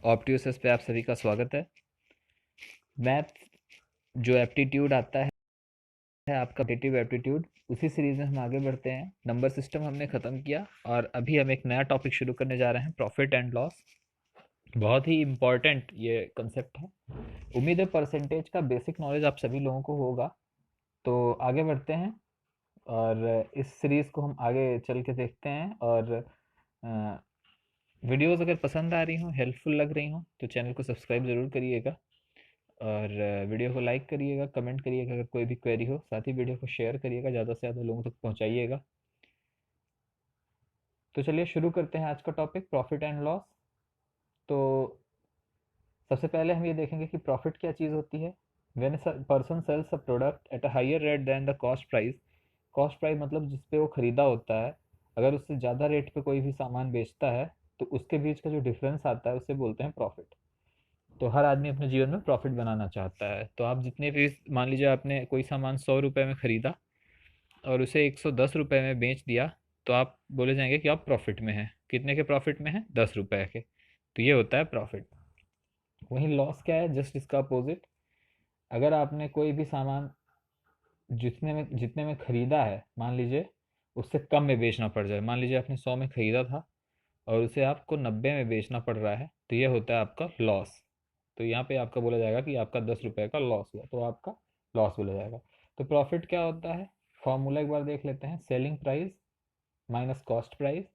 ऑप्टियोसिस पे आप सभी का स्वागत है। मैथ जो एप्टीट्यूड आता है आपका क्वांटिटेटिव एप्टीट्यूड, उसी सीरीज में हम आगे बढ़ते हैं। नंबर सिस्टम हमने ख़त्म किया और अभी हम एक नया टॉपिक शुरू करने जा रहे हैं, प्रॉफिट एंड लॉस। बहुत ही इम्पोर्टेंट ये कंसेप्ट है। उम्मीद है परसेंटेज का बेसिक नॉलेज आप सभी लोगों को होगा। तो आगे बढ़ते हैं और इस सीरीज़ को हम आगे चल के देखते हैं। और वीडियोज़ अगर पसंद आ रही हों, हेल्पफुल लग रही हों, तो चैनल को सब्सक्राइब ज़रूर करिएगा और वीडियो को लाइक करिएगा, कमेंट करिएगा अगर कोई भी क्वेरी हो। साथ ही वीडियो को शेयर करिएगा, ज़्यादा से ज़्यादा लोगों तक पहुंचाइएगा। तो चलिए शुरू करते हैं आज का टॉपिक, प्रॉफिट एंड लॉस। तो सबसे पहले हम ये देखेंगे कि प्रॉफिट क्या चीज़ होती है। When person sells a product at a higher rate than the cost price. Cost price मतलब जिस पे वो ख़रीदा होता है, अगर उससे ज़्यादा रेट पे कोई भी सामान बेचता है तो उसके बीच का जो डिफरेंस आता है उसे बोलते हैं प्रॉफिट। तो हर आदमी अपने जीवन में प्रॉफिट बनाना चाहता है। तो आप जितने भी, मान लीजिए आपने कोई सामान 100 रुपये में ख़रीदा और उसे 110 रुपये में बेच दिया, तो आप बोले जाएंगे कि आप प्रॉफिट में हैं। कितने के प्रॉफिट में हैं? 10 रुपये के। तो ये होता है प्रॉफिट। वहीं लॉस क्या है? जस्ट इसका अपोजिट। अगर आपने कोई भी सामान जितने में ख़रीदा है, मान लीजिए उससे कम में बेचना पड़ जाए। मान लीजिए आपने 100 में ख़रीदा था और उसे आपको 90 में बेचना पड़ रहा है, तो ये होता है आपका लॉस। तो यहाँ पे आपका बोला जाएगा कि आपका 10 रुपये का लॉस हुआ, तो आपका लॉस बोला जाएगा। तो प्रॉफिट क्या होता है? फॉर्मूला एक बार देख लेते हैं। Selling price minus cost price.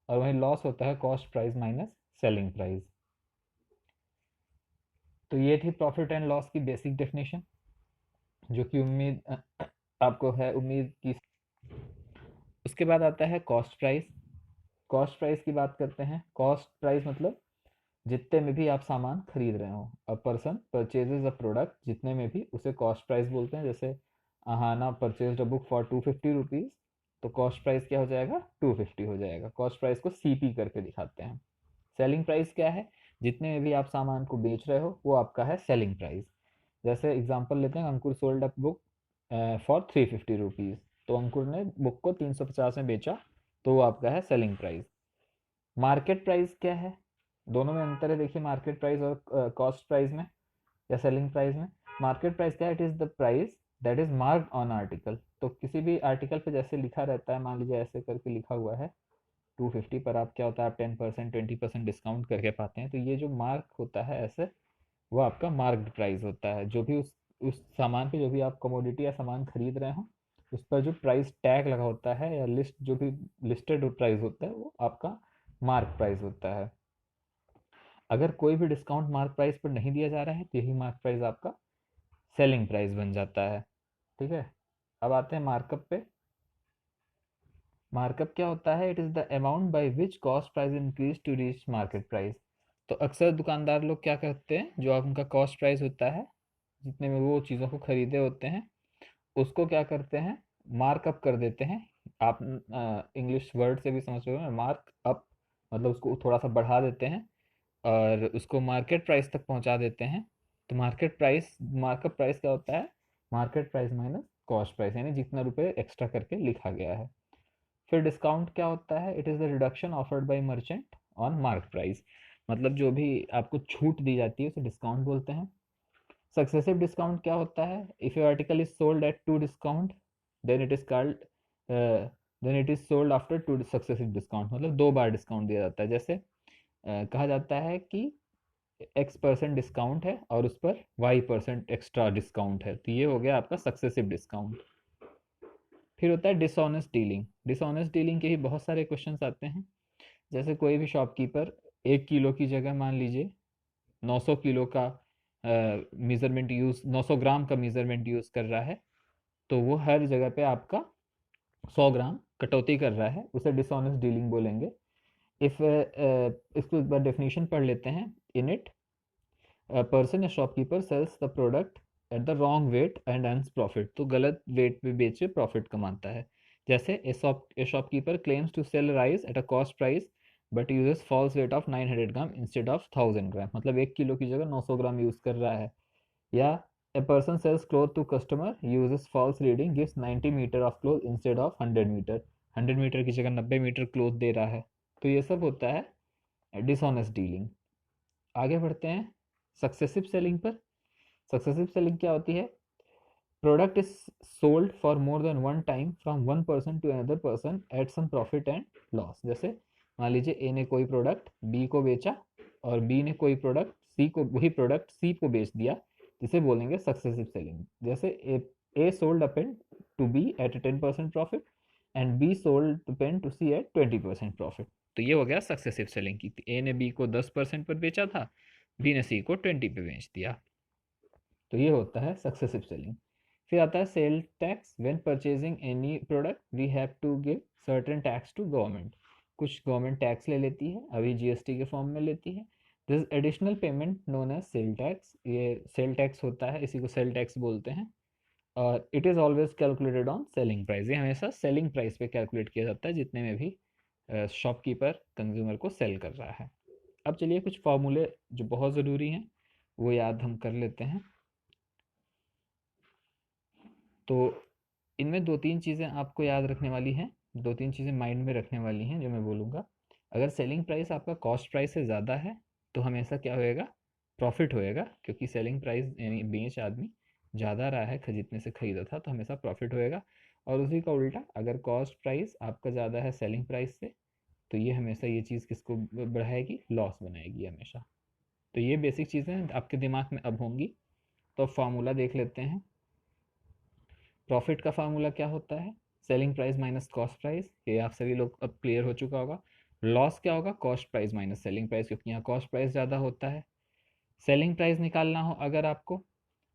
और वहीं लॉस होता है cost price minus selling price. तो ये थी प्रॉफिट एंड लॉस की बेसिक डेफिनेशन, जो कि उम्मीद आपको है, उम्मीद की। उसके बाद आता है कॉस्ट प्राइस। कॉस्ट प्राइस की बात करते हैं। कॉस्ट प्राइस मतलब जितने में भी आप सामान खरीद रहे हो। A person purchases a product, जितने में भी, उसे कॉस्ट प्राइस बोलते हैं। जैसे Ahana purchase a book for 250 rupees, तो कॉस्ट प्राइस क्या हो जाएगा? 250 हो जाएगा। कॉस्ट प्राइस को सीपी करके दिखाते हैं। सेलिंग प्राइस क्या है? जितने में भी आप सामान को बेच रहे हो वो आपका है सेलिंग प्राइस। जैसे एग्जांपल लेते हैं, Ankur sold a book for 350 rupees, तो अंकुर ने बुक को 350 में बेचा, तो वो आपका है सेलिंग प्राइस। मार्केट प्राइस क्या है? दोनों में अंतर है, देखिए, मार्केट प्राइस और कॉस्ट प्राइस में या सेलिंग प्राइस में। मार्केट प्राइस क्या है? It is the price that is marked on article. तो किसी भी आर्टिकल पे जैसे लिखा रहता है, मान लीजिए ऐसे करके लिखा हुआ है 250 पर, आप क्या होता है, आप 10% 20% डिस्काउंट करके पाते हैं। तो ये जो मार्क होता है ऐसे, वो आपका मार्क्ड प्राइस होता है। जो भी उस सामान पे, जो भी आप कमोडिटी या सामान खरीद रहे हो, उस पर जो प्राइस टैग लगा होता है या लिस्ट, जो भी लिस्टेड प्राइस होता है, वो आपका मार्क प्राइस होता है। अगर कोई भी डिस्काउंट मार्क प्राइस पर नहीं दिया जा रहा है, तो यही मार्क प्राइस आपका सेलिंग प्राइस बन जाता है। ठीक है। अब आते हैं मार्कअप पे। मार्कअप क्या होता है? It is the amount by which cost price increase to reach market price. तो अक्सर दुकानदार लोग क्या करते हैं, जो आप उनका कॉस्ट प्राइस होता है, जितने में वो चीज़ों को खरीदे होते हैं, उसको क्या करते हैं, मार्कअप कर देते हैं। आप इंग्लिश वर्ड से भी समझ रहे हो, मार्क अप मतलब उसको थोड़ा सा बढ़ा देते हैं और उसको मार्केट प्राइस तक पहुंचा देते हैं। तो मार्केट प्राइस, मार्कअप प्राइस क्या होता है? Market price minus cost price, यानी जितना रुपए एक्स्ट्रा करके लिखा गया है। फिर डिस्काउंट क्या होता है? It is the reduction offered by merchant on mark price. मतलब जो भी आपको छूट दी जाती है उसे डिस्काउंट बोलते हैं। सक्सेसिव डिस्काउंट क्या होता है? If your article is sold at two discount, then it is called, then it is sold after two successive discount. मतलब दो बार डिस्काउंट दिया जाता है। जैसे कहा जाता है कि X% डिस्काउंट है और उस पर Y% एक्स्ट्रा डिस्काउंट है, तो ये हो गया आपका सक्सेसिव डिस्काउंट। फिर होता है डिसऑनेस्ट डीलिंग। डिसऑनेस्ट डीलिंग के ही बहुत सारे क्वेश्चन आते हैं। जैसे कोई भी शॉपकीपर 1 किलो की जगह मान लीजिए 900 किलो का मेज़रमेंट यूज़, 900 ग्राम का मेज़रमेंट यूज़ कर रहा है, तो वो हर जगह पे आपका 100 ग्राम कटौती कर रहा है, उसे डिसऑनेस्ट डीलिंग बोलेंगे। इफ़ इसको एक बार डेफिनेशन पढ़ लेते हैं। In it, a person, a shopkeeper sells the product at the wrong weight and earns profit। तो गलत वेट पे बेच के प्रॉफिट कमाता है। जैसे a shopkeeper claims to sell rice at a cost price but uses false weight of 900 gram instead of 1000 ग्राम, मतलब 1 kilo की जगह 900 ग्राम यूज कर रहा है। या a person sells cloth to customer, uses false reading, gives 90 metre of cloth instead of 100 metre, 100 metre की जगह 90 metre cloth दे रहा है। तो ये सब होता है डिसऑनेस्ट डीलिंग। आगे बढ़ते हैं सक्सेसिव सेलिंग पर। सक्सेसिव सेलिंग क्या होती है? Product is sold for more than one time from one person to another person at some profit and loss. जैसे मान लीजिए ए ने कोई प्रोडक्ट बी को बेचा और बी ने कोई प्रोडक्ट सी को, वही प्रोडक्ट सी को बेच दिया, जिसे बोलेंगे सक्सेसिव सेलिंग। जैसे A sold a pen to B at 10% profit and B sold the pen to C at 20% profit. तो ये हो गया सक्सेसिव सेलिंग की। ए ने बी को 10% पर बेचा था, बी ने सी को 20 पे बेच दिया। तो ये होता है सक्सेसिव सेलिंग। फिर आता है sale tax. When purchasing any product we have to give certain tax to government. कुछ गवर्नमेंट टैक्स ले लेती है, अभी जीएसटी के फॉर्म में लेती है। This additional payment known as sale tax. ये सेल टैक्स होता है, इसी को सेल टैक्स बोलते हैं। और it is always calculated on selling price. ये हमेशा सेलिंग प्राइस पे कैलकुलेट किया जाता है, जितने में भी शॉपकीपर कंज्यूमर को सेल कर रहा है। अब चलिए कुछ फॉर्मूले जो बहुत ज़रूरी हैं वो याद हम कर लेते हैं। तो इनमें दो तीन चीज़ें आपको याद रखने वाली हैं, दो तीन चीज़ें माइंड में रखने वाली हैं जो मैं बोलूँगा। अगर सेलिंग प्राइस आपका कॉस्ट प्राइस से ज़्यादा है तो हमेशा क्या होएगा? प्रॉफिट होएगा, क्योंकि सेलिंग प्राइस यानी बेच आदमी ज़्यादा रहा है जितने से खरीदा था, तो हमेशा प्रॉफिट होएगा। और उसी का उल्टा, अगर कॉस्ट प्राइस आपका ज़्यादा है सेलिंग प्राइस से, तो ये हमेशा ये चीज़ किसको बढ़ाएगी? लॉस बनाएगी हमेशा। तो ये बेसिक चीज़ें आपके दिमाग में अब होंगी। तो फार्मूला देख लेते हैं। प्रॉफिट का फार्मूला क्या होता है? Selling price minus cost price. ये आप सभी लोग अब क्लियर हो चुका होगा। लॉस क्या होगा? Cost price minus selling price, क्योंकि यहाँ कॉस्ट प्राइस ज़्यादा होता है। सेलिंग प्राइस निकालना हो अगर आपको,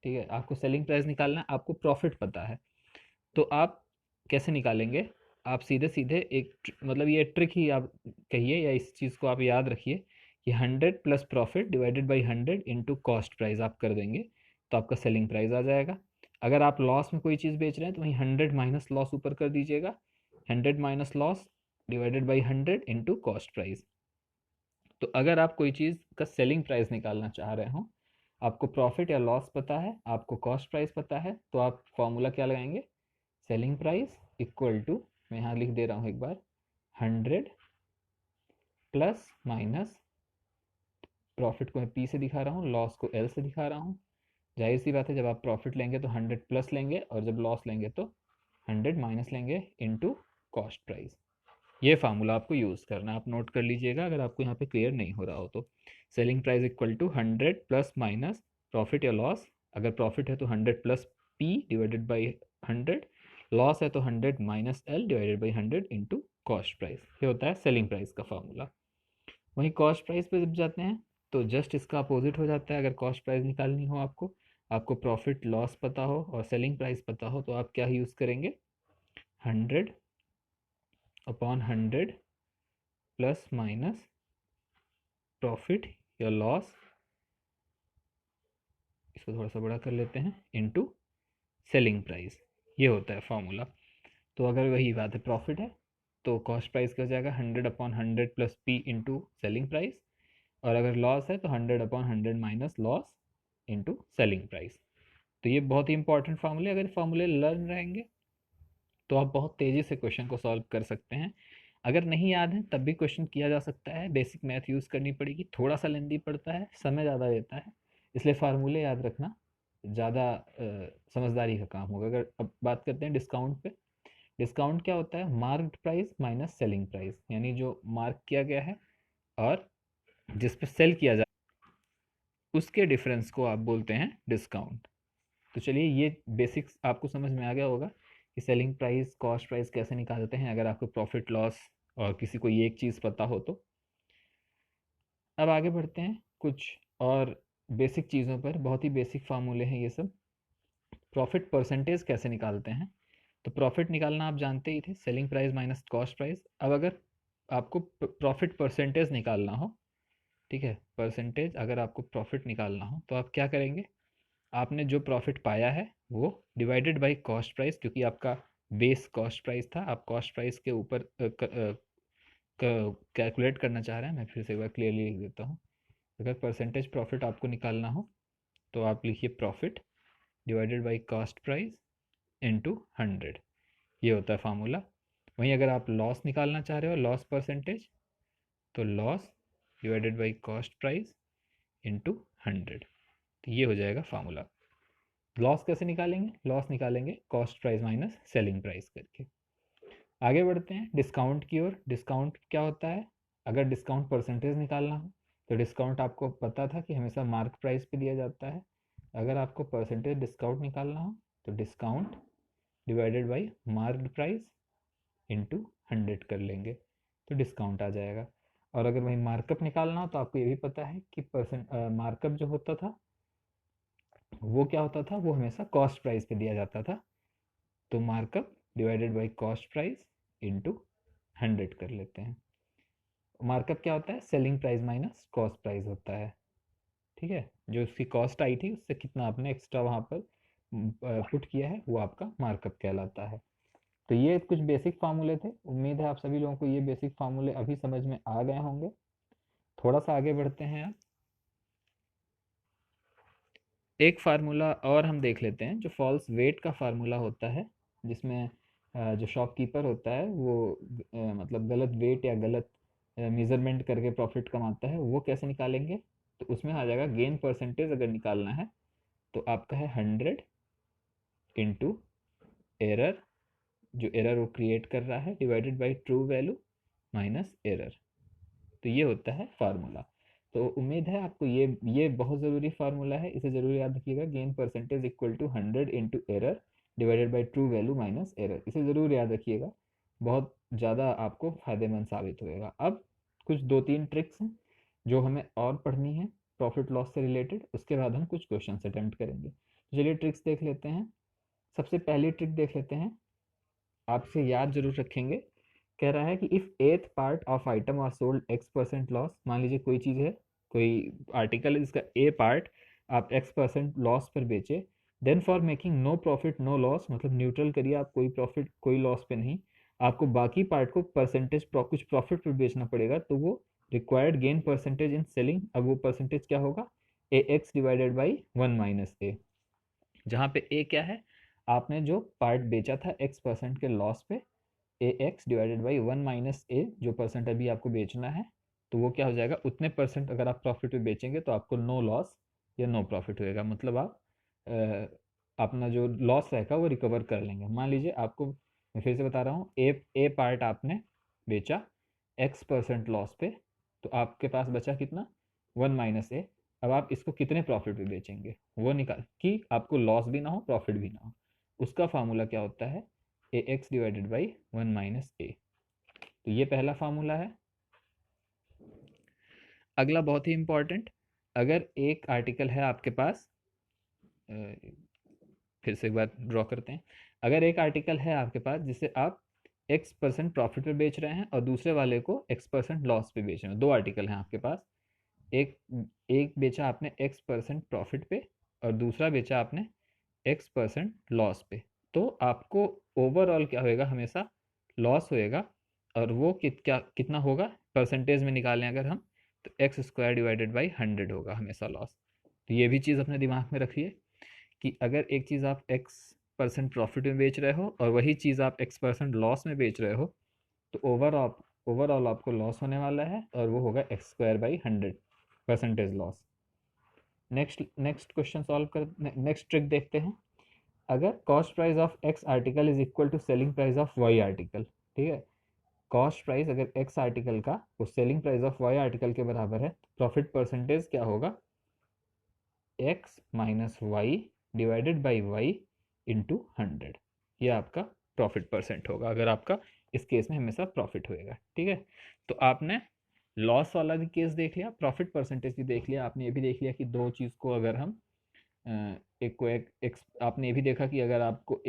ठीक है, आपको सेलिंग प्राइस निकालना है, आपको प्रॉफिट पता है, तो आप कैसे निकालेंगे? आप सीधे सीधे एक मतलब ये ट्रिक ही आप कहिए, या इस चीज़ को आप याद रखिए कि 100 plus profit divided by 100 into cost price आप कर देंगे, तो आपका सेलिंग प्राइस आ जाएगा। अगर आप लॉस में कोई चीज़ बेच रहे हैं तो वहीं 100 माइनस लॉस ऊपर कर दीजिएगा। 100 minus loss divided by 100 into cost price. तो अगर आप कोई चीज़ का सेलिंग प्राइस निकालना चाह रहे हो, आपको प्रॉफिट या लॉस पता है, आपको कॉस्ट प्राइस पता है, तो आप फॉर्मूला क्या लगाएंगे? सेलिंग प्राइस इक्वल टू, मैं यहाँ लिख दे रहा हूँ एक बार, 100 प्लस माइनस, प्रॉफिट को मैं पी से दिखा रहा हूँ, लॉस को एल से दिखा रहा हूँ। जाहिर सी बात है, जब आप प्रॉफिट लेंगे तो 100 प्लस लेंगे, और जब लॉस लेंगे तो 100 माइनस लेंगे इनटू कॉस्ट प्राइस। ये फार्मूला आपको यूज़ करना है, आप नोट कर लीजिएगा अगर आपको यहाँ पे क्लियर नहीं हो रहा हो तो। Selling price equal to 100 plus minus profit या लॉस। अगर प्रॉफिट है तो 100 plus P divided by 100, loss है तो 100 minus L divided by 100 into cost price. ये होता है सेलिंग प्राइस का फार्मूला। वहीं कॉस्ट प्राइस पे जब जाते हैं तो जस्ट इसका अपोजिट हो जाता है। अगर कॉस्ट प्राइस निकालनी हो आपको, आपको प्रॉफिट लॉस पता हो और सेलिंग प्राइस पता हो, तो आप क्या यूज़ करेंगे? 100 अपॉन 100 प्लस माइनस प्रॉफिट या लॉस, इसको थोड़ा सा बड़ा कर लेते हैं, इनटू सेलिंग प्राइस। ये होता है फॉर्मूला। तो अगर वही बात है, प्रॉफिट है तो कॉस्ट प्राइस क्या हो जाएगा? 100 upon 100 plus P into selling price. और अगर लॉस है तो 100 upon 100 minus loss into selling price. तो ये बहुत ही इंपॉर्टेंट फार्मूले, अगर फार्मूले लर्न रहेंगे तो आप बहुत तेज़ी से क्वेश्चन को सॉल्व कर सकते हैं। अगर नहीं याद है तब भी क्वेश्चन किया जा सकता है, बेसिक मैथ यूज़ करनी पड़ेगी, थोड़ा सा लेंदी पड़ता है, समय ज़्यादा लेता है, इसलिए फार्मूले याद रखना ज़्यादा समझदारी का काम होगा। अगर अब बात करते हैं डिस्काउंट पे। डिस्काउंट क्या होता है? Marked price minus selling price, यानी जो मार्क किया गया है और जिस पर सेल किया जा, उसके डिफरेंस को आप बोलते हैं डिस्काउंट। तो चलिए ये बेसिक्स आपको समझ में आ गया होगा कि सेलिंग प्राइस कॉस्ट प्राइस कैसे निकालते हैं, अगर आपको प्रॉफिट लॉस और किसी को ये एक चीज़ पता हो तो। अब आगे बढ़ते हैं कुछ और बेसिक चीज़ों पर, बहुत ही बेसिक फार्मूले हैं ये सब। प्रॉफिट परसेंटेज कैसे निकालते हैं? तो प्रॉफिट निकालना आप जानते ही थे, selling price minus cost price. अब अगर आपको प्रॉफिट परसेंटेज निकालना हो, ठीक है, परसेंटेज अगर आपको प्रॉफिट निकालना हो तो आप क्या करेंगे? आपने जो प्रॉफिट पाया है वो डिवाइडेड बाय कॉस्ट प्राइस, क्योंकि आपका बेस कॉस्ट प्राइस था, आप कॉस्ट प्राइस के ऊपर कैलकुलेट करना चाह रहे हैं। मैं फिर से एक बार क्लियरली लिख देता हूँ। अगर परसेंटेज प्रॉफिट आपको निकालना हो तो आप लिखिए profit divided by cost price into 100। ये होता है फार्मूला। वहीं अगर आप लॉस निकालना चाह रहे हो, लॉस परसेंटेज, तो loss divided by cost price into 100। तो ये हो जाएगा फार्मूला। लॉस कैसे निकालेंगे? लॉस निकालेंगे cost price minus selling price करके। आगे बढ़ते हैं डिस्काउंट की ओर। डिस्काउंट क्या होता है? अगर डिस्काउंट परसेंटेज निकालना हो तो डिस्काउंट आपको पता था कि हमेशा मार्क प्राइस पे दिया जाता है। अगर आपको परसेंटेज डिस्काउंट निकालना हो तो discount divided by marked price into 100 कर लेंगे तो डिस्काउंट आ जाएगा। और अगर वही मार्कअप निकालना हो तो आपको ये भी पता है कि मार्कअप जो होता था वो क्या होता था, वो हमेशा कॉस्ट प्राइस पे दिया जाता था। तो markup divided by cost price into 100 कर लेते हैं। मार्कअप क्या होता है? Selling price minus cost price होता है। ठीक है, जो उसकी कॉस्ट आई थी उससे कितना आपने एक्स्ट्रा वहाँ पर पुट किया है वो आपका मार्कअप कहलाता है। तो ये कुछ बेसिक फार्मूले थे। उम्मीद है आप सभी लोगों को ये बेसिक फार्मूले अभी समझ में आ गए होंगे। थोड़ा सा आगे बढ़ते हैं आप। एक फार्मूला और हम देख लेते हैं जो फॉल्स वेट का फार्मूला होता है, जिसमें जो शॉपकीपर होता है वो मतलब गलत वेट या गलत मेजरमेंट करके प्रॉफिट कमाता है। वो कैसे निकालेंगे? तो उसमें आ जाएगा गेन परसेंटेज अगर निकालना है तो आपका है 100 इंटू एरर, जो एरर वो क्रिएट कर रहा है, divided by true value minus error. तो ये होता है फार्मूला। तो उम्मीद है आपको ये बहुत ज़रूरी फार्मूला है, इसे ज़रूर याद रखिएगा। Gain percentage equal to 100 into error divided by true value minus error, इसे ज़रूर याद रखिएगा, बहुत ज़्यादा आपको फ़ायदेमंद साबित होएगा। अब कुछ 2-3 ट्रिक्स हैं जो हमें और पढ़नी है प्रॉफिट लॉस से रिलेटेड, उसके बाद हम कुछ क्वेश्चन अटेम्प्ट करेंगे। तो चलिए ट्रिक्स देख लेते हैं। सबसे पहली ट्रिक देख लेते हैं, आपसे याद जरूर रखेंगे। कह रहा है कि if nth part of item are sold x% loss. मान लीजिए कोई चीज़ है, कोई आर्टिकल है जिसका ए पार्ट आप x% लॉस पर बेचे, then for making no profit no loss, मतलब न्यूट्रल करिए आप, कोई प्रॉफिट कोई लॉस पे नहीं, आपको बाकी पार्ट को परसेंटेज कुछ प्रॉफिट पर बेचना पड़ेगा। तो वो required gain percentage in selling, अब वो परसेंटेज क्या होगा? ए एक्स डिवाइडेड बाई 1 माइनस ए। जहाँ पे ए क्या है? आपने जो पार्ट बेचा था x% के लॉस पे, ए एक्स डिवाइडेड बाई 1 माइनस ए, जो परसेंट अभी आपको बेचना है, तो वो क्या हो जाएगा? उतने परसेंट अगर आप प्रॉफिट में बेचेंगे तो आपको नो लॉस या नो प्रॉफिट होएगा, मतलब आप अपना जो लॉस रहेगा वो रिकवर कर लेंगे। मान लीजिए आपको, मैं फिर से बता रहा हूँ, ए पार्ट आपने बेचा x% लॉस पे, तो आपके पास बचा कितना? 1 माइनस ए। अब आप इसको कितने प्रॉफिट में बेचेंगे वो निकाल, कि आपको लॉस भी ना हो प्रॉफिट भी ना हो। उसका फार्मूला क्या होता है? ए एक्स डिवाइडेड बाई 1 माइनस ए। तो ये पहला फार्मूला है। अगला बहुत ही इंपॉर्टेंट, अगर एक आर्टिकल है आपके पास, फिर से एक बार ड्रॉ करते हैं। अगर एक आर्टिकल है आपके पास जिसे आप x% प्रॉफिट पे बेच रहे हैं और दूसरे वाले को x% लॉस पे बेच रहे हैं, दो आर्टिकल हैं आपके पास, एक एक बेचा आपने x% प्रॉफिट पे और दूसरा बेचा आपने x% लॉस पे, तो आपको ओवरऑल क्या होएगा? हमेशा लॉस होएगा। और वो कितना होगा परसेंटेज में निकालें अगर हम, तो x² डिवाइडेड बाई 100 होगा हमेशा लॉस। तो ये भी चीज़ अपने दिमाग में रखिए कि अगर एक चीज़ आप x% प्रॉफिट में बेच रहे हो और वही चीज़ आप x% लॉस में बेच रहे हो, तो ओवरऑल आपको लॉस होने वाला है और वो होगा x² by 100 percentage loss. Next question solve कर, नेक्स्ट ट्रिक देखते हैं। अगर cost price of x article is equal to selling price of y article, ठीक है, कॉस्ट प्राइस अगर एक्स आर्टिकल का वो selling price of y article के बराबर है, प्रॉफिट परसेंटेज क्या होगा? X minus y divided by y into 100। ये आपका प्रॉफिट परसेंट होगा अगर आपका इस केस में हमेशा प्रॉफिट होएगा। ठीक है, तो आपने लॉस वाला भी केस देख लिया, प्रॉफिट परसेंटेज भी देख लिया, आपने ये भी देख लिया कि दो चीज़ को अगर हम आपने ये भी देखा कि अगर आपको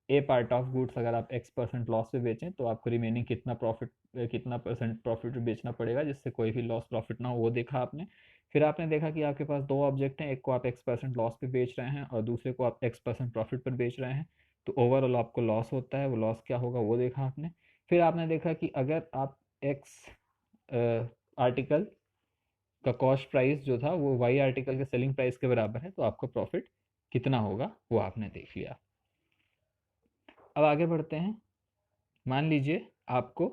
ए पार्ट ऑफ गुड्स अगर आप x% लॉस पे बेचें तो आपको रिमेनिंग कितना परसेंट प्रॉफिट पे बेचना पड़ेगा जिससे कोई भी लॉस प्रॉफिट ना हो, वो देखा आपने। फिर आपने देखा कि आपके पास दो ऑब्जेक्ट हैं, एक को आप x% लॉस पे बेच रहे हैं और दूसरे को आप x% प्रॉफिट पर बेच रहे हैं, तो ओवरऑल आपको लॉस होता है, वो लॉस क्या होगा वो देखा आपने। फिर आपने देखा कि अगर आप एक्स आर्टिकल का कॉस्ट प्राइस जो था वो वाई आर्टिकल के सेलिंग प्राइस के बराबर है, तो आपका प्रॉफिट कितना होगा वो आपने देख लिया। अब आगे बढ़ते हैं। मान लीजिए आपको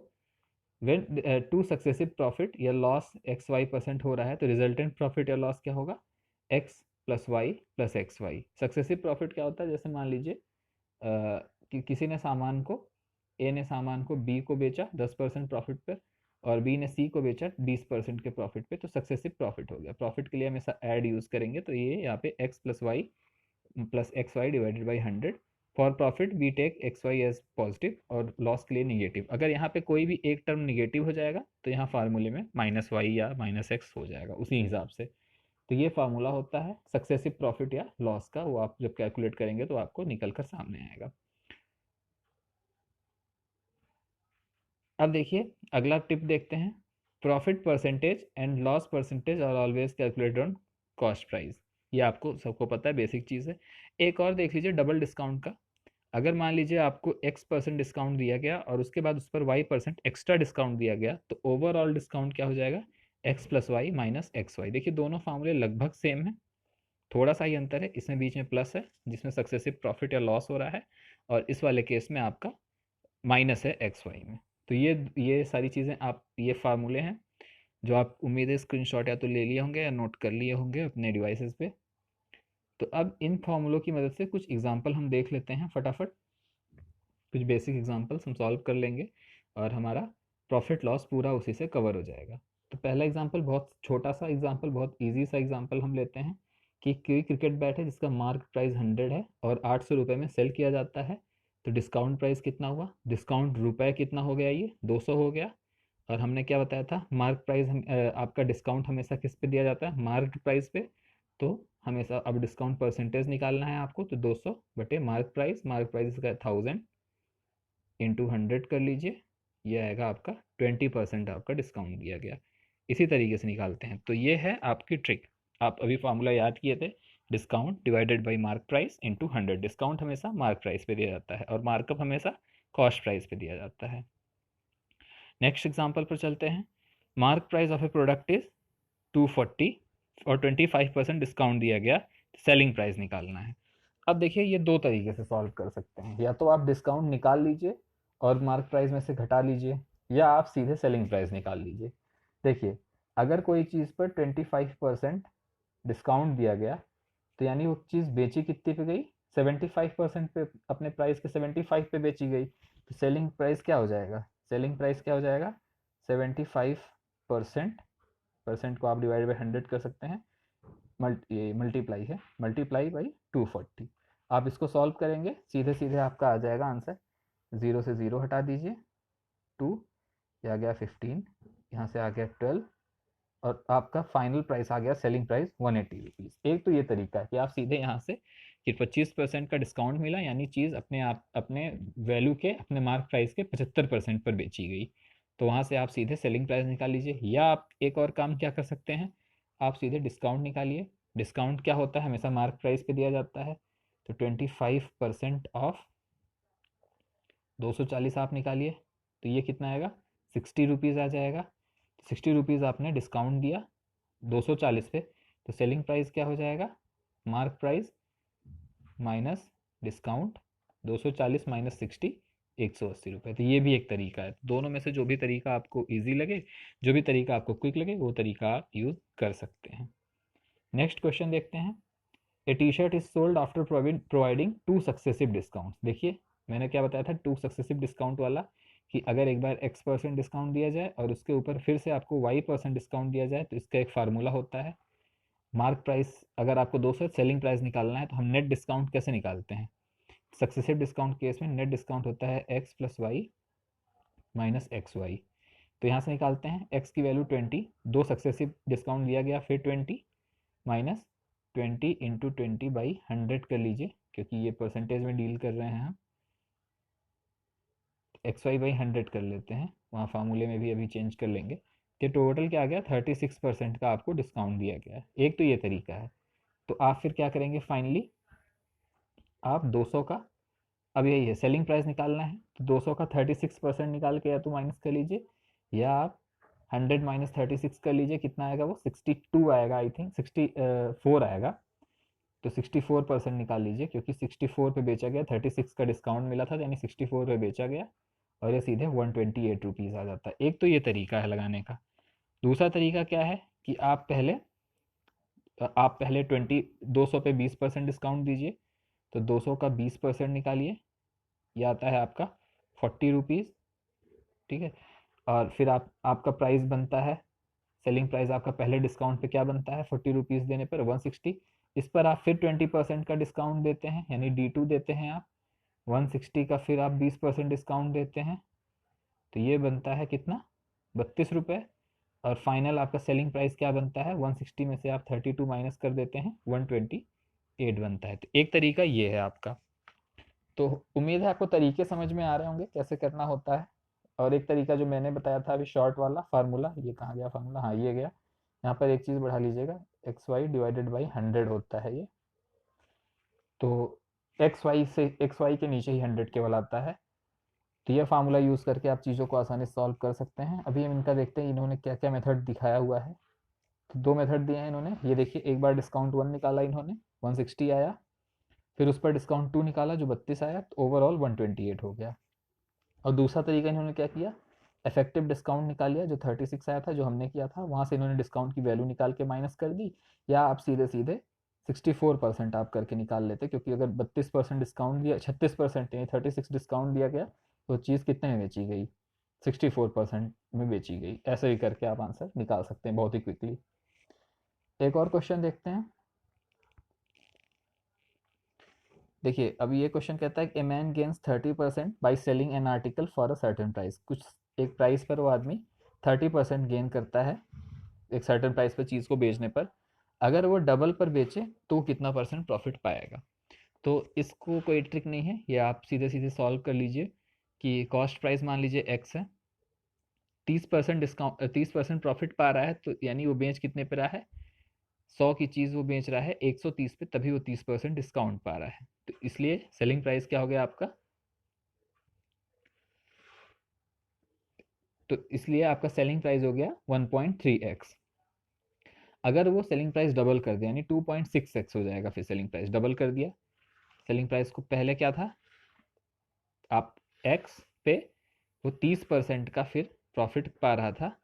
व्हेन टू सक्सेसिव प्रॉफिट या लॉस एक्स वाई परसेंट हो रहा है तो रिजल्टेंट प्रॉफिट या लॉस क्या होगा, x plus y plus x y. Successive profit क्या होता है, जैसे मान लीजिए कि किसी ने सामान को, ए ने सामान को बी को बेचा 10% प्रॉफिट पर और बी ने सी को बेचा 20% के प्रॉफिट पे, तो सक्सेसिव प्रॉफिट हो गया। प्रॉफिट के लिए हमेशा ऐड यूज करेंगे, तो ये यहाँ पे x plus x y divided by 100। For profit we take x y as positive और लॉस के लिए निगेटिव। अगर यहाँ पे कोई भी एक टर्म निगेटिव हो जाएगा तो यहाँ फार्मूले में माइनस वाई या माइनस एक्स हो जाएगा उसी हिसाब से। तो ये फार्मूला होता है सक्सेसिव प्रॉफिट या लॉस का, वो आप जब कैलकुलेट करेंगे तो आपको निकल कर सामने आएगा। अब देखिए अगला टिप देखते हैं। Profit percentage and loss percentage are always calculated on cost price. ये आपको सबको पता है, बेसिक चीज़ है। एक और देख लीजिए डबल डिस्काउंट का। अगर मान लीजिए आपको एक्स परसेंट डिस्काउंट दिया गया और उसके बाद उस पर वाई परसेंट एक्स्ट्रा डिस्काउंट दिया गया, तो ओवरऑल डिस्काउंट क्या हो जाएगा, x plus y minus x y. देखिए दोनों फार्मूले लगभग सेम है, थोड़ा सा ही अंतर है, इसमें बीच में प्लस है जिसमें सक्सेसिव प्रॉफिट या लॉस हो रहा है, और इस वाले केस में आपका माइनस है एक्स वाई में। तो ये सारी चीज़ें आप, ये फार्मूले हैं जो आप उम्मीद है स्क्रीनशॉट या तो ले लिए होंगे या नोट कर लिए होंगे अपने डिवाइसेस पे। तो अब इन फार्मूलों की मदद से कुछ एग्जांपल हम देख लेते हैं फटाफट। कुछ बेसिक एग्जांपल्स हम सॉल्व कर लेंगे और हमारा प्रॉफिट लॉस पूरा उसी से कवर हो जाएगा। तो पहला एग्जांपल बहुत छोटा सा एग्जांपल, बहुत इजी सा एग्जांपल हम लेते हैं कि कोई क्रिकेट बैट है जिसका मार्क प्राइस 100 है और 800 रुपये में सेल किया जाता है। तो डिस्काउंट प्राइस कितना हुआ, डिस्काउंट रुपए कितना हो गया, ये 200 हो गया। और हमने क्या बताया था, मार्क प्राइस आपका डिस्काउंट हमेशा किस पे दिया जाता है, मार्क प्राइस पे। तो हमेशा अब डिस्काउंट परसेंटेज निकालना है आपको, तो 200 बटे मार्क प्राइस का 1000 इंटू 100 कर लीजिए, ये आएगा आपका 20% आपका डिस्काउंट दिया गया। इसी तरीके से निकालते हैं। तो ये है आपकी ट्रिक। आप अभी फार्मूला याद किए थे, discount divided by mark price into 100। Discount हमेशा मार्क प्राइस पे दिया जाता है और मार्कअप हमेशा कॉस्ट प्राइस पे दिया जाता है। नेक्स्ट एग्जाम्पल पर चलते हैं। Mark price of A product is 240 और 25% डिस्काउंट दिया गया, सेलिंग प्राइस निकालना है। अब देखिए ये दो तरीके से सॉल्व कर सकते हैं, या तो आप डिस्काउंट निकाल लीजिए और मार्क प्राइस में से घटा लीजिए, या आप सीधे सेलिंग प्राइस निकाल लीजिए। देखिए अगर कोई चीज़ पर 25% डिस्काउंट दिया गया, तो यानी वो चीज़ बेची कितने पे गई, 75% पे, अपने प्राइस के 75 पे बेची गई। तो सेलिंग प्राइस क्या हो जाएगा, सेलिंग प्राइस क्या हो जाएगा, 75%, परसेंट को आप डिवाइड बाई 100 कर सकते हैं, ये मल्टीप्लाई है, मल्टीप्लाई बाई 240। आप इसको सॉल्व करेंगे, सीधे सीधे आपका आ जाएगा आंसर। ज़ीरो से ज़ीरो हटा दीजिए, 2, ये आ गया 15, यहाँ से आ गया 12, और आपका फाइनल प्राइस आ गया सेलिंग प्राइस 180 रुपीज़। एक तो ये तरीका है कि आप सीधे यहाँ से कि 25% का डिस्काउंट मिला, यानी चीज़ अपने आप अपने वैल्यू के, अपने मार्क प्राइस के 75% पर बेची गई, तो वहाँ से आप सीधे सेलिंग प्राइस निकाल लीजिए। या आप एक और काम क्या कर सकते हैं, आप सीधे डिस्काउंट निकालिए। डिस्काउंट क्या होता है, हमेशा मार्क प्राइस पे दिया जाता है। तो 25% ऑफ 240 आप निकालिए, तो ये कितना आएगा, 60 रुपीज़ आ जाएगा। 60 रुपीज़ आपने डिस्काउंट दिया 240 पे, तो सेलिंग प्राइस क्या हो जाएगा, mark price minus discount, 240 minus 60, 180 रुपये। तो ये भी एक तरीका है। दोनों में से जो भी तरीका आपको ईजी लगे, जो भी तरीका आपको क्विक लगे, वो तरीका आप यूज़ कर सकते हैं। नेक्स्ट क्वेश्चन देखते हैं। A T shirt is sold after providing 2 successive discount. देखिए मैंने क्या बताया था 2 सक्सेसिव डिस्काउंट वाला, कि अगर एक बार x% डिस्काउंट दिया जाए और उसके ऊपर फिर से आपको y% डिस्काउंट दिया जाए, तो इसका एक फार्मूला होता है। मार्क प्राइस अगर आपको 200 सेलिंग प्राइस निकालना है, तो हम नेट डिस्काउंट कैसे निकालते हैं, सक्सेसिव डिस्काउंट केस में नेट डिस्काउंट होता है x plus y minus x y. तो यहाँ से निकालते हैं x की वैल्यू 20, 2 सक्सेसिव डिस्काउंट दिया गया फिर 20, माइनस 20 इंटू 20 बाई 100 कर लीजिए, क्योंकि ये परसेंटेज में डील कर रहे हैं हम। एक्स वाई बाई 100 कर लेते हैं, वहाँ फार्मूले में भी अभी चेंज कर लेंगे। तो टोटल क्या आ गया, 36% का आपको डिस्काउंट दिया गया है। एक तो ये तरीका है। तो आप फिर क्या करेंगे, फाइनली आप 200 का, अब यही है सेलिंग प्राइस निकालना है, तो 200 का 36% निकाल के या तो माइनस कर लीजिए, या आप 100 माइनस 36 कर लीजिए, कितना आएगा वो 62 आएगा, आई थिंक 64 आएगा। तो 64% निकाल लीजिए, क्योंकि 64 पे बेचा गया, 36 का डिस्काउंट मिला था, यानी 64 पे बेचा गया, और ये सीधे 128 रुपीज़ आ जाता है। एक तो ये तरीका है लगाने का। दूसरा तरीका क्या है कि आप पहले 200 पे 20% डिस्काउंट दीजिए। तो 200 का 20% निकालिए, ये आता है आपका 40 रुपीज़। ठीक है। और फिर आपका प्राइस बनता है, सेलिंग प्राइस आपका पहले डिस्काउंट पे क्या बनता है, 40 रुपीज़ देने पर 160। इस पर आप फिर 20% का डिस्काउंट देते हैं, यानी D2 देते हैं आप। 160 का फिर आप 20% डिस्काउंट देते हैं, तो ये बनता है कितना, 32 रुपये। और फाइनल आपका सेलिंग प्राइस क्या बनता है, 160 में से आप 32 माइनस कर देते हैं, 128 बनता है। तो एक तरीका ये है आपका। तो उम्मीद है आपको तरीके समझ में आ रहे होंगे कैसे करना होता है। और एक तरीका जो मैंने बताया था अभी शॉर्ट वाला फार्मूला, ये कहाँ गया फार्मूला, हाँ ये गया। यहाँ पर एक चीज़ बढ़ा लीजिएगा, XY/100 होता है ये। तो XY के नीचे ही 100 केवल आता है। तो ये फार्मूला यूज़ करके आप चीज़ों को आसानी से सॉल्व कर सकते हैं। अभी हम इनका देखते हैं इन्होंने क्या क्या मेथड दिखाया हुआ है। तो दो मेथड दिए हैं इन्होंने, ये देखिए, एक बार डिस्काउंट 1 निकाला इन्होंने, 160 आया। फिर उस पर डिस्काउंट 2 निकाला जो 32 आया, तो ओवरऑल 128 हो गया। और दूसरा तरीका इन्होंने क्या किया, इफेक्टिव डिस्काउंट निकाल लिया, जो 36 आया था जो हमने किया था, वहाँ से इन्होंने डिस्काउंट की वैल्यू निकाल के माइनस कर दी। या आप सीधे सीधे 64% आप करके निकाल लेते, क्योंकि अगर 32% डिस्काउंट दिया, 36% यानी 36 डिस्काउंट दिया गया, तो चीज़ कितने में बेची गई, 64% में बेची गई। ऐसे ही करके आप आंसर निकाल सकते हैं बहुत ही क्विकली। एक और क्वेश्चन देखते हैं। देखिए अभी ये क्वेश्चन कहता है कि a man gains 30% by selling an article for a certain price. कुछ एक प्राइस पर वो आदमी 30% गेन करता है एक सर्टेन प्राइस पर चीज़ को बेचने पर। अगर वो डबल पर बेचे तो कितना परसेंट प्रॉफिट पाएगा। तो इसको कोई ट्रिक नहीं है, ये आप सीधे सीधे सॉल्व कर लीजिए कि कॉस्ट प्राइस मान लीजिए एक्स है, 30% डिस्काउंट, 30% प्रॉफिट पा रहा है, तो यानी वो बेच कितने पे रहा है, 100 की चीज़ वो बेच रहा है 130 पे, तभी वो 30% डिस्काउंट पा रहा है। तो इसलिए सेलिंग प्राइस क्या हो गया आपका, तो इसलिए आपका सेलिंग प्राइस हो गया 1.3x। अगर वो सेलिंग प्राइस डबल कर दिया यानी 2.6x हो जाएगा। फिर सेलिंग प्राइस डबल कर दिया, सेलिंग प्राइस को पहले क्या था, आप x पे वो 30% का फिर प्रॉफिट पा रहा था,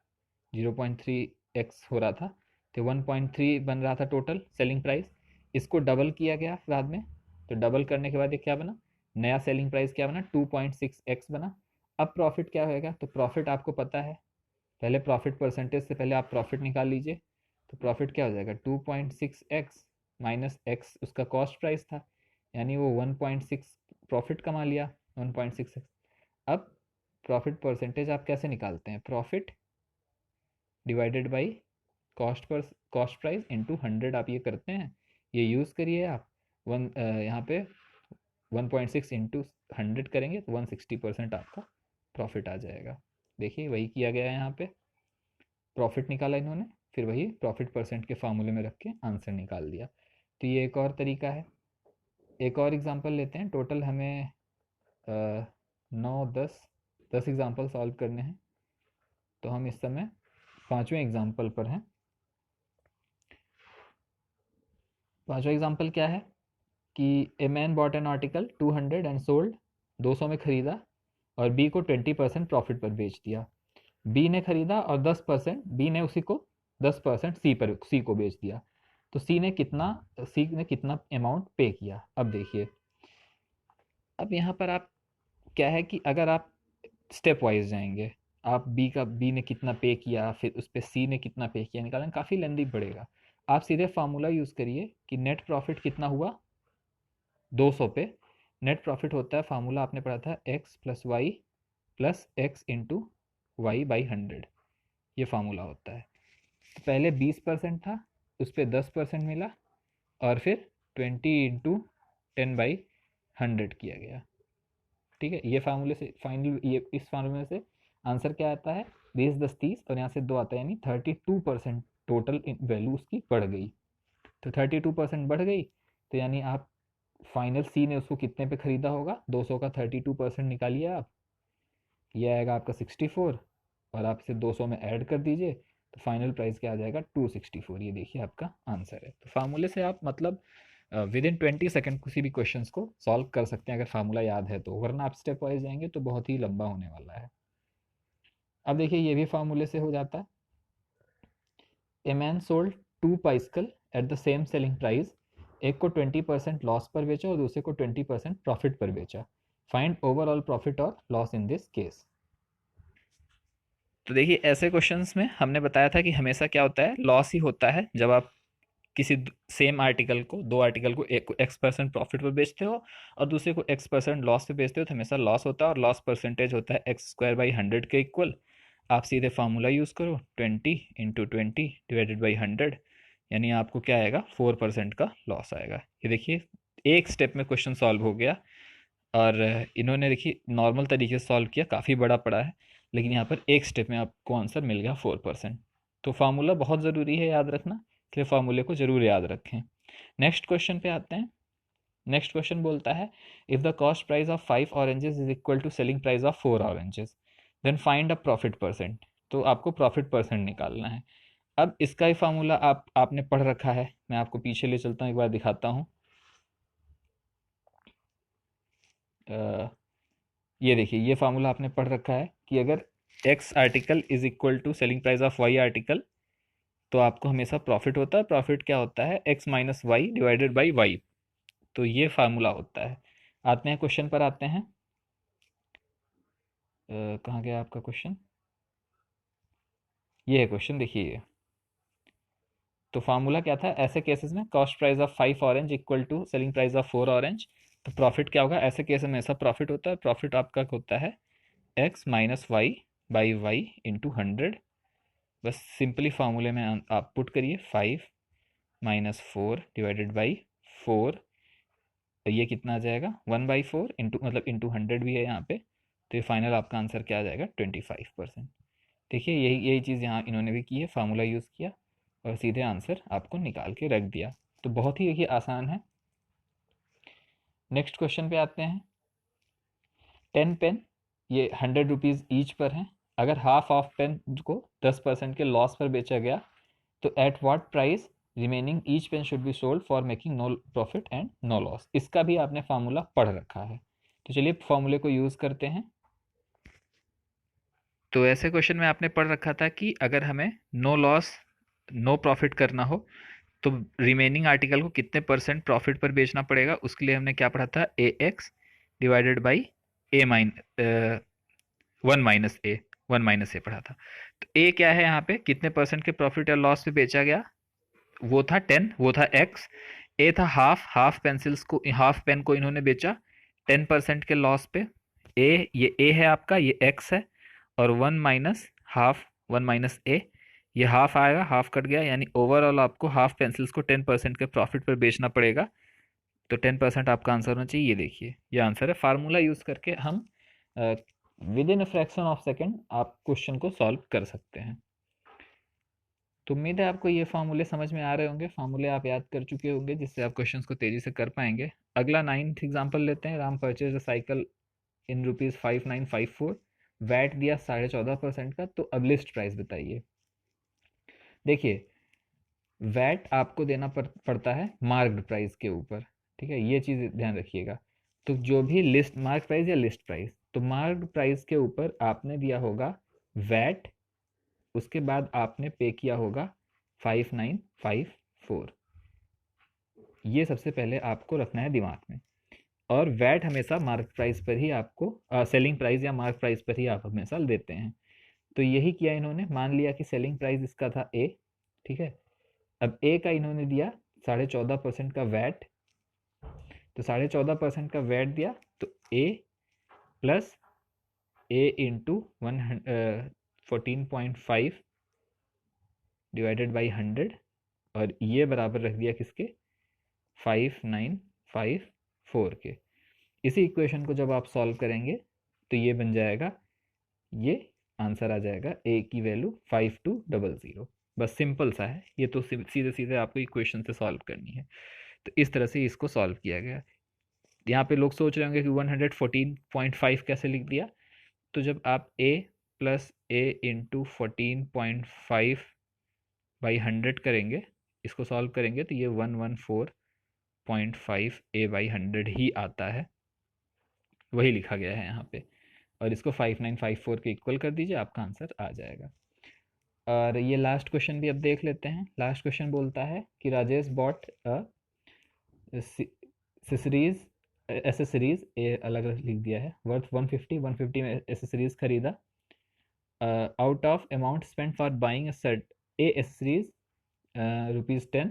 0.3x हो रहा था, तो 1.3 बन रहा था टोटल सेलिंग प्राइस। इसको डबल किया गया बाद में, तो डबल करने के बाद ये क्या बना, नया सेलिंग प्राइस क्या बना, 2.6x बना। अब प्रॉफिट क्या होएगा, तो प्रॉफिट आपको पता है, पहले प्रॉफिट परसेंटेज से पहले आप प्रॉफिट निकाल लीजिए। तो प्रॉफिट क्या हो जाएगा, 2.6x माइनस एक्स उसका कॉस्ट प्राइस था, यानी वो 1.6 प्रॉफिट कमा लिया, 1.6x। अब प्रॉफिट परसेंटेज आप कैसे निकालते हैं, profit divided by cost price into 100 आप ये करते हैं, ये यूज़ करिए आप। यहाँ पे 1.6 इंटू 100 करेंगे तो 160% आपका प्रॉफिट आ जाएगा। देखिए वही किया गया है, यहाँ पे प्रॉफिट निकाला इन्होंने, फिर वही प्रॉफिट परसेंट के फार्मूले में रख के आंसर निकाल दिया। तो ये एक और तरीका है। एक और एग्जांपल लेते हैं, टोटल हमें 9 10 एग्जांपल सॉल्व करने हैं। तो हम इस समय 5वें एग्जांपल पर हैं। 5वां एग्जांपल क्या है कि a man bot an article 200 and sold, 200 में खरीदा और बी को 20% प्रॉफिट पर बेच दिया। बी ने खरीदा और 10% बी ने उसी को 10% सी को बेच दिया। तो सी ने कितना अमाउंट पे किया। अब देखिए, अब यहाँ पर आप क्या है कि अगर आप स्टेप वाइज जाएंगे, आप बी ने कितना पे किया, फिर उस पर सी ने कितना पे किया निकालना काफ़ी लेंदी पड़ेगा। आप सीधे फार्मूला यूज़ करिए कि नेट प्रॉफिट कितना हुआ, 200 पे नेट प्रॉफिट होता है, फार्मूला आपने पढ़ा था x plus y plus x into y by 100, ये फार्मूला होता है। तो पहले 20% था, उस पर 10% मिला, और फिर 20 इंटू 10/100 किया गया। ठीक है, ये फार्मूले से फाइनल, ये इस फार्मूले से आंसर क्या आता है, 20 10 30, और यहाँ से 2 आता है, यानी 32% टोटल वैल्यू उसकी बढ़ गई। तो 32% बढ़ गई, तो यानी आप फाइनल सी ने उसको कितने पे खरीदा होगा, 200 का 32% निकालिए आप, ये आएगा आपका 64, और आप इसे 200 में ऐड कर दीजिए, तो फाइनल प्राइस क्या आ जाएगा, 264। ये देखिए आपका आंसर है। तो फार्मूले से आप मतलब विद इन 20 सेकेंड किसी भी क्वेश्चंस को सॉल्व कर सकते हैं अगर फार्मूला याद है तो, वरना आप स्टेप वाइज जाएंगे तो बहुत ही लंबा होने वाला है। अब देखिए ये भी फार्मूले से हो जाता है। A man sold 2 bicycle at the same selling price. एक को 20% लॉस पर बेचा और दूसरे को 20% प्रॉफिट पर बेचा। फाइंड ओवरऑल प्रॉफिट और लॉस इन दिस केस। तो देखिए ऐसे क्वेश्चंस में हमने बताया था कि हमेशा क्या होता है, लॉस ही होता है जब आप किसी सेम आर्टिकल को, दो आर्टिकल को, एक को x% प्रॉफिट पर बेचते हो और दूसरे को x% लॉस पे बेचते हो, तो हमेशा लॉस होता है और लॉस परसेंटेज होता है x²/100 के इक्वल। आप सीधे फार्मूला यूज़ करो, 20 × 20 डिवाइडेड बाई 100, यानी आपको क्या आएगा, 4% का लॉस आएगा। ये देखिए एक स्टेप में क्वेश्चन सॉल्व हो गया। और इन्होंने देखिए नॉर्मल तरीके से सॉल्व किया, काफ़ी बड़ा पड़ा है, लेकिन यहाँ पर एक स्टेप में आपको आंसर मिल गया 4%। तो फार्मूला बहुत ज़रूरी है याद रखना, इसलिए फार्मूले को ज़रूर याद रखें। नेक्स्ट क्वेश्चन पे आते हैं। नेक्स्ट क्वेश्चन बोलता है, if the cost price of 5 oranges is equal to selling price of 4 oranges, then find a profit percent. तो आपको प्रॉफिट परसेंट निकालना है। अब इसका ही फार्मूला आपने पढ़ रखा है, मैं आपको पीछे ले चलता हूँ, एक बार दिखाता हूँ। ये देखिए ये फार्मूला आपने पढ़ रखा है कि अगर x article is equal to selling price of y article, तो आपको हमेशा प्रॉफिट होता है। प्रॉफिट क्या होता है, x minus y divided by y. तो ये फार्मूला होता है। आते हैं क्वेश्चन पर, आते हैं। कहाँ गया आपका क्वेश्चन, ये है क्वेश्चन, देखिए ये। तो फार्मूला क्या था, ऐसे केसेस में cost price of 5 orange equal to selling price of 4 orange, तो प्रॉफिट क्या होगा, ऐसे केस में ऐसा प्रॉफिट होता है। प्रॉफिट आपका होता है x minus y by y into 100। बस सिंपली फार्मूले में आप पुट करिए 5 माइनस 4 डिवाइडेड बाई 4, तो ये कितना आ जाएगा, 1/4 इंटू, मतलब इंटू 100 भी है यहाँ पे, तो ये फाइनल आपका आंसर क्या आ जाएगा, 25%। देखिए यही यही चीज़ यहाँ इन्होंने भी की है, फार्मूला यूज़ किया और सीधे आंसर आपको निकाल के रख दिया। तो बहुत ही देखिए आसान है। नेक्स्ट क्वेश्चन पे आते हैं। 10 पेन, ये 100 रुपीज़ ईच पर हैं। अगर हाफ ऑफ पेन को 10% के लॉस पर बेचा गया, तो at what price remaining each pen should be sold for making no profit and no loss. इसका भी आपने फार्मूला पढ़ रखा है, तो चलिए फार्मूले को यूज़ करते हैं। तो ऐसे क्वेश्चन में आपने पढ़ रखा था कि अगर हमें नो लॉस नो प्रॉफिट करना हो, तो रिमेनिंग आर्टिकल को कितने परसेंट प्रॉफिट पर बेचना पड़ेगा, उसके लिए हमने क्या पढ़ा था, a x divided by a mine 1 - a, 1 - a पढ़ा था। तो ए क्या है यहाँ पे, कितने परसेंट के प्रॉफिट या लॉस पे बेचा गया, वो था 10, वो था एक्स। ए था हाफ पेंसिल्स को, हाफ पेन को इन्होंने बेचा 10% के लॉस पे। ये ए है आपका, ये एक्स है, और 1 - हाफ, 1 - ए, ये हाफ आएगा, हाफ कट गया, यानी ओवरऑल आपको हाफ पेंसिल्स को 10% के प्रॉफिट पर बेचना पड़ेगा। तो 10% आपका आंसर होना चाहिए। ये देखिए ये आंसर है। फार्मूला यूज़ करके हम with in a fraction of second आप क्वेश्चन को सॉल्व कर सकते हैं। तो उम्मीद है आपको ये फार्मूले समझ में आ रहे होंगे, फार्मूले आप याद कर चुके होंगे, जिससे आप क्वेश्चंस को तेज़ी से कर पाएंगे। अगला 9th एग्जाम्पल लेते हैं। Ram purchase a cycle in ₹5954, VAT दिया 14.5% का, तो अब लिस्ट प्राइस बताइए। देखिए वैट आपको देना पड़ता है मार्क्ड प्राइस के ऊपर, ठीक है, ये चीज़ ध्यान रखिएगा। तो जो भी लिस्ट मार्क प्राइस या लिस्ट प्राइस, तो मार्क्ड प्राइस के ऊपर आपने दिया होगा वैट, उसके बाद आपने पे किया होगा 5954। ये सबसे पहले आपको रखना है दिमाग में। और वैट हमेशा मार्क प्राइस पर ही आपको, सेलिंग प्राइस या मार्क प्राइस पर ही आप हमेशा देते हैं। तो यही किया इन्होंने, मान लिया कि सेलिंग प्राइस इसका था ए, ठीक है। अब ए का इन्होंने दिया 14.5% का वैट, तो 14.5% का वैट दिया, तो a plus a into 14.5 divided by 100, और ये बराबर रख दिया किसके, 5954 के। इसी इक्वेशन को जब आप सॉल्व करेंगे तो ये बन जाएगा, ये आंसर आ जाएगा ए की वैल्यू 5200। बस सिंपल सा है ये, तो सीधे सीधे आपको इक्वेशन से सॉल्व करनी है। तो इस तरह से इसको सॉल्व किया गया। यहाँ पे लोग सोच रहे होंगे कि 114.5 कैसे लिख दिया। तो जब आप a plus a into 14.5 by 100 करेंगे, इसको सॉल्व करेंगे, तो ये 114 0.5 A/100 ही आता है, वही लिखा गया है यहाँ पे। और इसको 5954 के इक्वल कर दीजिए, आपका आंसर आ जाएगा। और ये लास्ट क्वेश्चन भी अब देख लेते हैं। लास्ट क्वेश्चन बोलता है कि Rajesh bought a series accessories, a अलग अलग लिख दिया है, वर्थ 150 में एसेसरीज खरीदा। Out of amount spend for buying set A accessories ₹10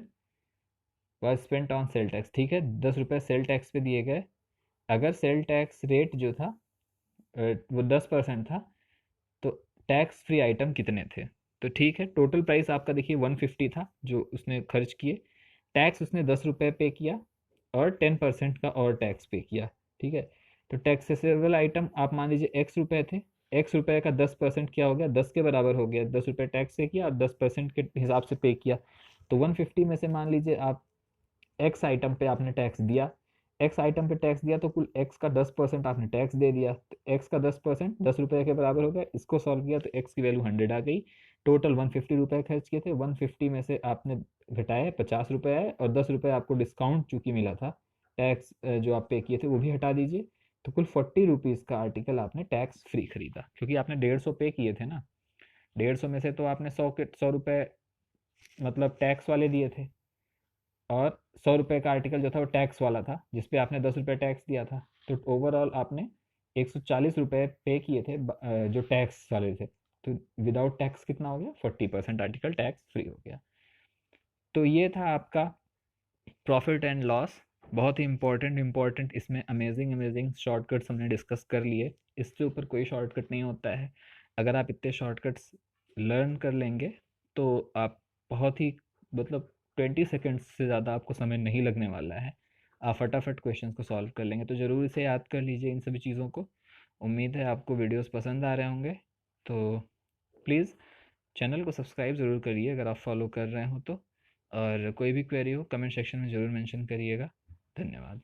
was spent on sale tax. ठीक है, 10 रुपये सेल टैक्स पे दिए गए। अगर सेल टैक्स रेट जो था वो 10% था, तो टैक्स फ्री आइटम कितने थे? तो ठीक है, टोटल प्राइस आपका देखिए 150 था जो उसने खर्च किए। टैक्स उसने 10 रुपये पे किया और 10% का और टैक्स पे किया। ठीक है, तो टैक्सेसेबल आइटम आप मान लीजिए ₹X थे। ₹X का 10% क्या हो गया, 10 के बराबर हो गया। 10 रुपये टैक्स से किया और 10% के हिसाब से पे किया। तो 150 में से मान लीजिए आप एक्स आइटम पे आपने टैक्स दिया। एक्स आइटम पे टैक्स दिया तो कुल एक्स का 10% आपने टैक्स दे दिया। तो एक्स का 10% 10 रुपये के बराबर हो गया। इसको सॉल्व किया तो एक्स की वैल्यू 100 आ गई। टोटल 150 रुपये खर्च किए थे, 150 में से आपने घटाए 50 रुपये आए, और 10 रुपये आपको डिस्काउंट चूंकि मिला था, टैक्स जो आप पे किए थे वो भी हटा दीजिए। तो कुल 40 रुपीज़ का आर्टिकल आपने टैक्स फ्री खरीदा, क्योंकि आपने 150 पे किए थे ना। 150 में से तो आपने 100 रुपये मतलब टैक्स वाले दिए थे, और 100 रुपये का आर्टिकल जो था वो टैक्स वाला था, जिसपे आपने 10 रुपये टैक्स दिया था। तो ओवरऑल आपने 140 रुपये पे किए थे जो टैक्स वाले थे। तो विदाउट टैक्स कितना हो गया, 40% आर्टिकल टैक्स फ्री हो गया। तो ये था आपका प्रॉफिट एंड लॉस। बहुत ही इंपॉर्टेंट इसमें अमेजिंग अमेजिंग शॉर्टकट्स हमने डिस्कस कर लिए। इसके ऊपर कोई शॉर्टकट नहीं होता है। अगर आप इतने शॉर्टकट्स लर्न कर लेंगे तो आप बहुत ही मतलब 20 सेकेंड्स से ज़्यादा आपको समय नहीं लगने वाला है। आप फटाफट क्वेश्चंस को सॉल्व कर लेंगे। तो ज़रूर इसे याद कर लीजिए इन सभी चीज़ों को। उम्मीद है आपको वीडियोस पसंद आ रहे होंगे। तो प्लीज़ चैनल को सब्सक्राइब ज़रूर करिए अगर आप फॉलो कर रहे हो तो। और कोई भी क्वेरी हो कमेंट सेक्शन में ज़रूर मेंशन करिएगा। धन्यवाद।